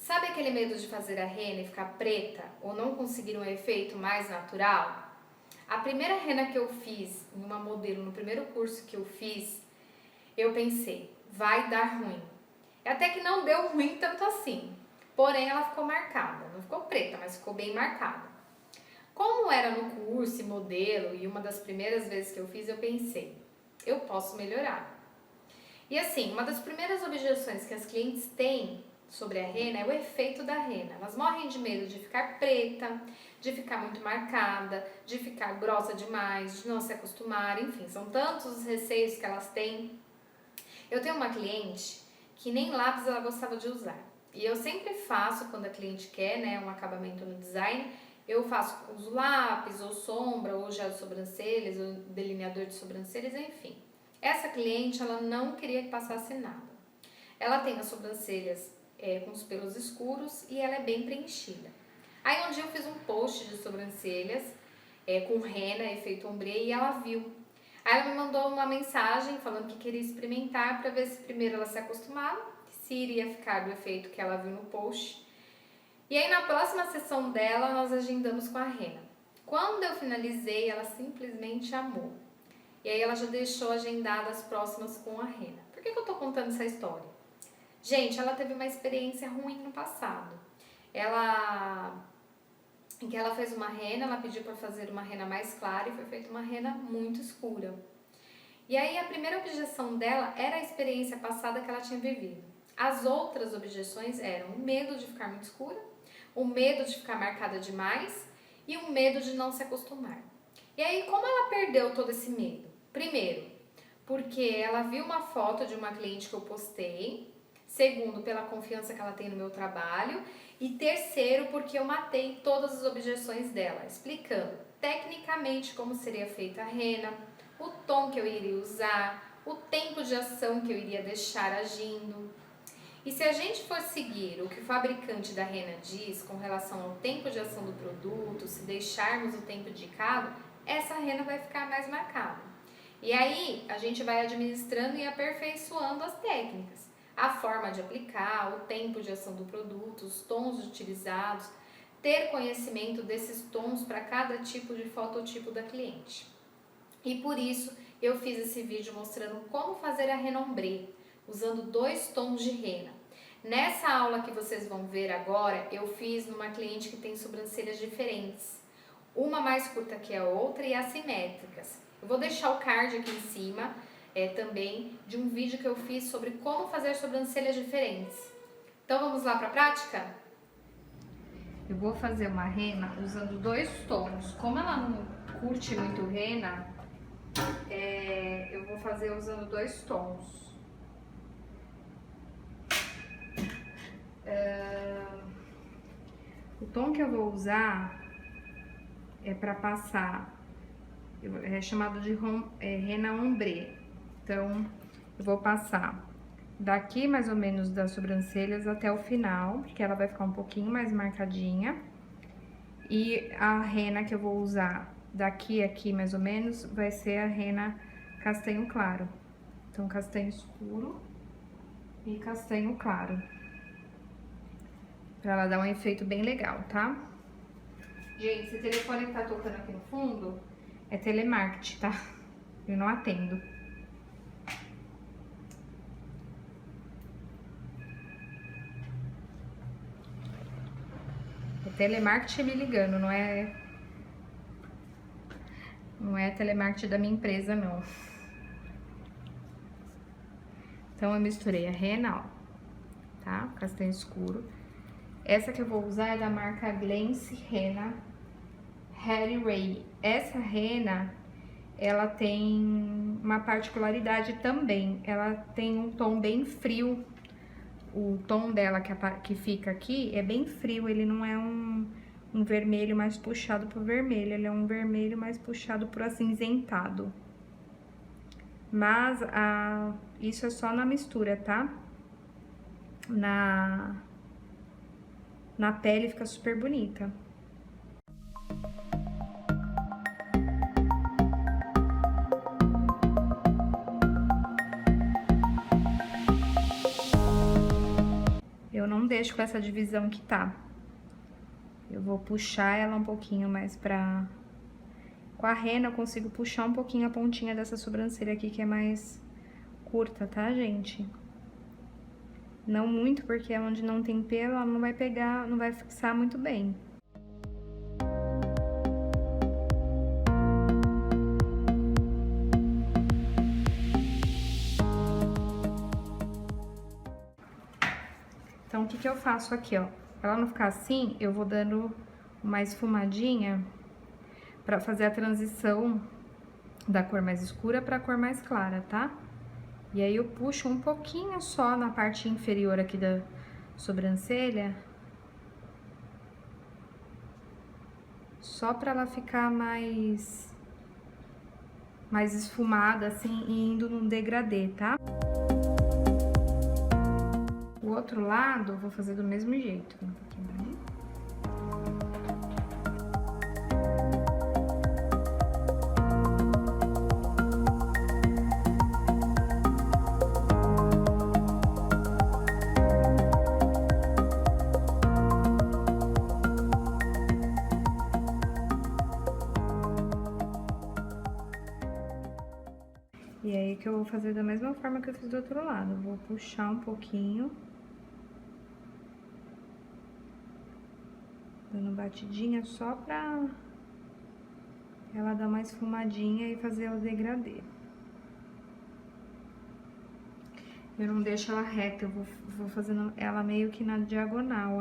Sabe aquele medo de fazer a rena e ficar preta ou não conseguir um efeito mais natural? A primeira rena que eu fiz em uma modelo, no primeiro curso que eu fiz, eu pensei, vai dar ruim. Até que não deu ruim tanto assim, porém ela ficou marcada, não ficou preta, mas ficou bem marcada. Como era no curso e modelo e uma das primeiras vezes que eu fiz, eu pensei, eu posso melhorar. E assim, uma das primeiras objeções que as clientes têm sobre a rena é o efeito da rena. Elas morrem de medo de ficar preta, de ficar muito marcada, de ficar grossa demais, de não se acostumar, enfim, são tantos os receios que elas têm. Eu tenho uma cliente que nem lápis ela gostava de usar. E eu sempre faço, quando a cliente quer, né, um acabamento no design, eu uso lápis, ou sombra, ou gel de sobrancelhas, ou delineador de sobrancelhas, enfim. Essa cliente, ela não queria que passasse nada. Ela tem as sobrancelhas com os pelos escuros e ela é bem preenchida. Aí um dia eu fiz um post de sobrancelhas com rena, efeito ombre, e ela viu. Aí ela me mandou uma mensagem falando que queria experimentar para ver se primeiro ela se acostumava, se iria ficar do efeito que ela viu no post. E aí na próxima sessão dela nós agendamos com a rena. Quando eu finalizei, ela simplesmente amou. E aí ela já deixou agendadas as próximas com a rena. Por que eu tô contando essa história? Gente, ela teve uma experiência ruim no passado. Em que ela fez uma rena, ela pediu para fazer uma rena mais clara e foi feita uma rena muito escura. E aí a primeira objeção dela era a experiência passada que ela tinha vivido. As outras objeções eram o medo de ficar muito escura, o medo de ficar marcada demais e o medo de não se acostumar. E aí, como ela perdeu todo esse medo? Primeiro, porque ela viu uma foto de uma cliente que eu postei. Segundo, pela confiança que ela tem no meu trabalho. E terceiro, porque eu matei todas as objeções dela, explicando tecnicamente como seria feita a rena, o tom que eu iria usar, o tempo de ação que eu iria deixar agindo. E se a gente for seguir o que o fabricante da rena diz com relação ao tempo de ação do produto, se deixarmos o tempo indicado, essa rena vai ficar mais marcada. E aí a gente vai administrando e aperfeiçoando as técnicas, a forma de aplicar, o tempo de ação do produto, os tons utilizados, ter conhecimento desses tons para cada tipo de fototipo da cliente. E por isso eu fiz esse vídeo mostrando como fazer a rena ombre, usando 2 tons de rena. Nessa aula que vocês vão ver agora, eu fiz numa cliente que tem sobrancelhas diferentes, uma mais curta que a outra e assimétricas. Eu vou deixar o card aqui em cima também de um vídeo que eu fiz sobre como fazer sobrancelhas diferentes. Então vamos lá para a prática? Eu vou fazer uma rena usando 2 tons. Como ela não curte muito rena, eu vou fazer usando 2 tons. O tom que eu vou usar é para passar, é chamado de rena ombre. Então, eu vou passar daqui mais ou menos das sobrancelhas até o final, porque ela vai ficar um pouquinho mais marcadinha. E a rena que eu vou usar daqui a aqui mais ou menos vai ser a rena castanho claro. Então, castanho escuro e castanho claro. Pra ela dar um efeito bem legal, tá? Gente, esse telefone que tá tocando aqui no fundo é telemarketing, tá? Eu não atendo. É telemarketing me ligando, não é telemarketing da minha empresa, não. Então, eu misturei a rena, ó, tá? Castanho escuro. Essa que eu vou usar é da marca Glance Rena Harry Ray. Essa rena, ela tem uma particularidade também. Ela tem um tom bem frio. O tom dela que fica aqui é bem frio, ele não é um vermelho mais puxado pro vermelho, ele é um vermelho mais puxado pro acinzentado. Mas isso é só na mistura, tá? Na pele fica super bonita. Eu eu não deixo com essa divisão que tá. Eu vou puxar ela um pouquinho mais pra... Com a rena eu consigo puxar um pouquinho a pontinha dessa sobrancelha aqui, que é mais curta, tá, gente? Não muito, porque é onde não tem pelo, ela não vai pegar, não vai fixar muito bem. Então, o que que eu faço aqui, ó? Pra ela não ficar assim, eu vou dando uma esfumadinha pra fazer a transição da cor mais escura pra cor mais clara, tá? E aí, eu puxo um pouquinho só na parte inferior aqui da sobrancelha. Só pra ela ficar mais esfumada, assim, e indo num degradê, tá? O outro lado, eu vou fazer do mesmo jeito. Um pouquinho ali. E aí, que eu vou fazer da mesma forma que eu fiz do outro lado. Eu vou puxar um pouquinho. Dando batidinha só pra ela dar uma esfumadinha e fazer o degradê. Eu não deixo ela reta, eu vou fazendo ela meio que na diagonal,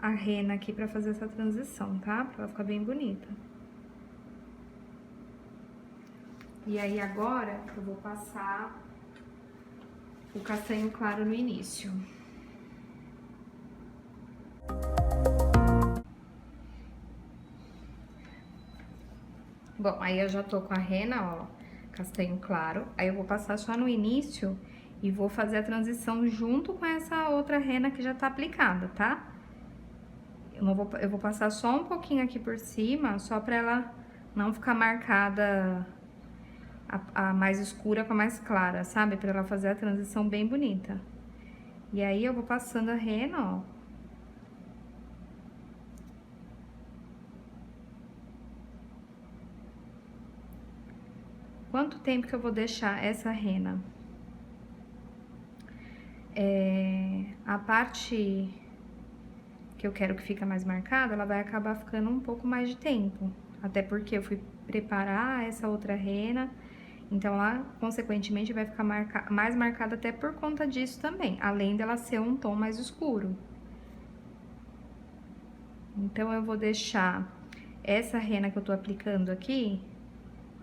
a rena aqui pra fazer essa transição, tá? Pra ela ficar bem bonita. E aí, agora, eu vou passar o castanho claro no início. Bom, aí eu já tô com a rena, ó, castanho claro. Aí eu vou passar só no início e vou fazer a transição junto com essa outra rena que já tá aplicada, tá? Eu vou passar só um pouquinho aqui por cima, só pra ela não ficar marcada a mais escura com a mais clara, sabe? Pra ela fazer a transição bem bonita. E aí, eu vou passando a rena, ó. Quanto tempo que eu vou deixar essa rena? A parte que eu quero que fique mais marcada, ela vai acabar ficando um pouco mais de tempo. Até porque eu fui preparar essa outra rena, então ela, consequentemente, vai ficar mais marcada até por conta disso também, além dela ser um tom mais escuro. Então, eu vou deixar essa rena que eu tô aplicando aqui,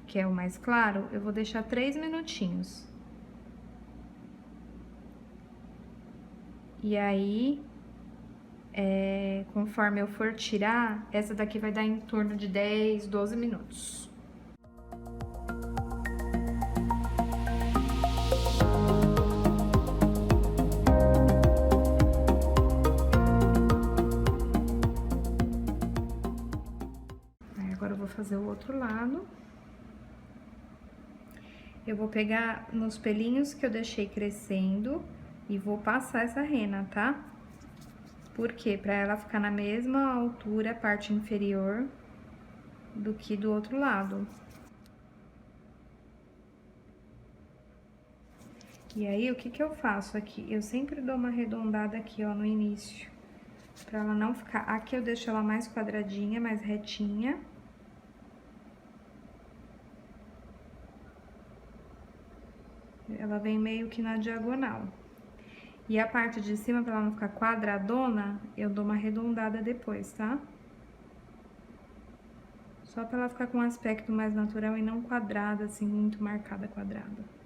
que é o mais claro, eu vou deixar 3 minutinhos. E aí, conforme eu for tirar, essa daqui vai dar em torno de 10, 12 minutos. Aí, agora eu vou fazer o outro lado. Eu vou pegar nos pelinhos que eu deixei crescendo e vou passar essa rena, tá? Por quê? Pra ela ficar na mesma altura, a parte inferior, do que do outro lado. E aí, o que que eu faço aqui? Eu sempre dou uma arredondada aqui, ó, no início. Pra ela não ficar... Aqui eu deixo ela mais quadradinha, mais retinha. Ela vem meio que na diagonal. E a parte de cima, pra ela não ficar quadradona, eu dou uma arredondada depois, tá? Só pra ela ficar com um aspecto mais natural e não quadrada, assim, muito marcada quadrada.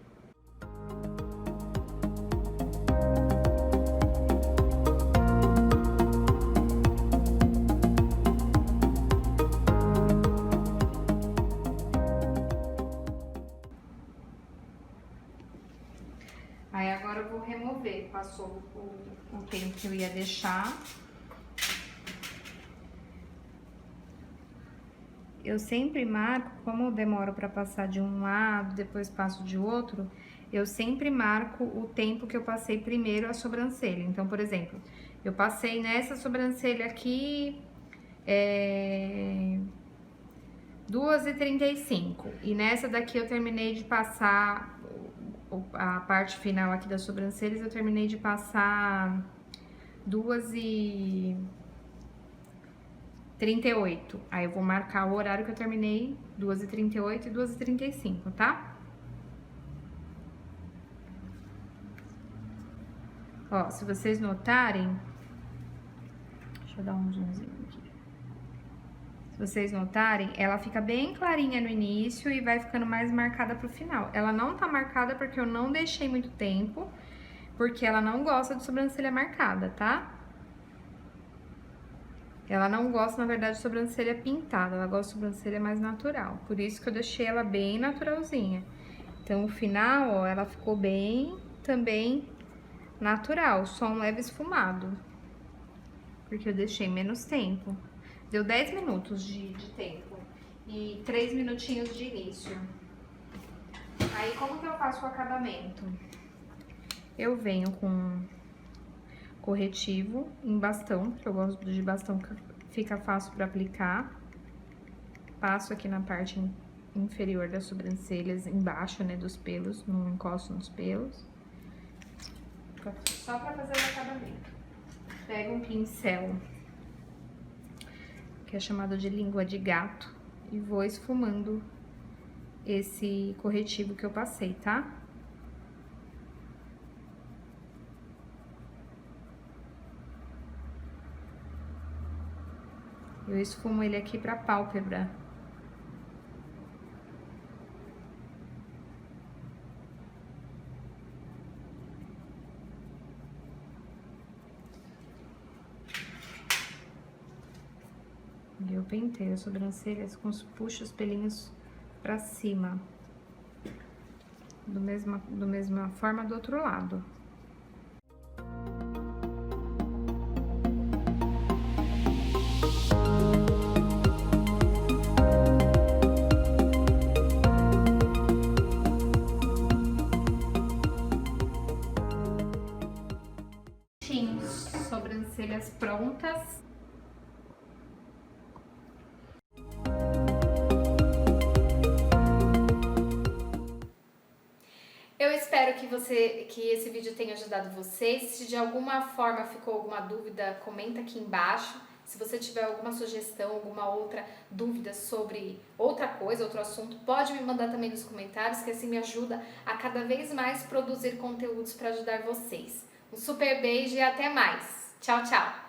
Aí, agora eu vou remover. Passou o tempo que eu ia deixar. Eu sempre marco, como eu demoro pra passar de um lado, depois passo de outro, eu sempre marco o tempo que eu passei primeiro a sobrancelha. Então, por exemplo, eu passei nessa sobrancelha aqui 2h35 e nessa daqui eu terminei de passar a parte final aqui das sobrancelhas, eu terminei de passar 2h38. Aí eu vou marcar o horário que eu terminei, 2h38 e 2h35, tá? Ó, se vocês notarem, deixa eu dar um zoomzinho aqui. Se vocês notarem, ela fica bem clarinha no início e vai ficando mais marcada pro final. Ela não tá marcada porque eu não deixei muito tempo, porque ela não gosta de sobrancelha marcada, tá? Ela não gosta, na verdade, de sobrancelha pintada, ela gosta de sobrancelha mais natural. Por isso que eu deixei ela bem naturalzinha. Então, o final, ó, ela ficou bem também natural, só um leve esfumado. Porque eu deixei menos tempo. Deu 10 minutos de tempo e 3 minutinhos de início. Aí, como que eu faço o acabamento? Eu venho com corretivo em bastão, que eu gosto de bastão que fica fácil para aplicar. Passo aqui na parte inferior das sobrancelhas, embaixo, né, dos pelos, não encosto nos pelos. Só para fazer o acabamento. Pego um pincel, que é chamado de língua de gato, e vou esfumando esse corretivo que eu passei, tá? Eu esfumo ele aqui pra pálpebra. E eu penteio as sobrancelhas puxo os pelinhos pra cima. Do mesma forma do outro lado. Sobrancelhas prontas. Eu espero que esse vídeo tenha ajudado vocês. Se de alguma forma ficou alguma dúvida, comenta aqui embaixo. Se você tiver alguma sugestão, alguma outra dúvida sobre outra coisa, outro assunto, pode me mandar também nos comentários, que assim me ajuda a cada vez mais produzir conteúdos para ajudar vocês. Um super beijo e até mais. Tchau, tchau!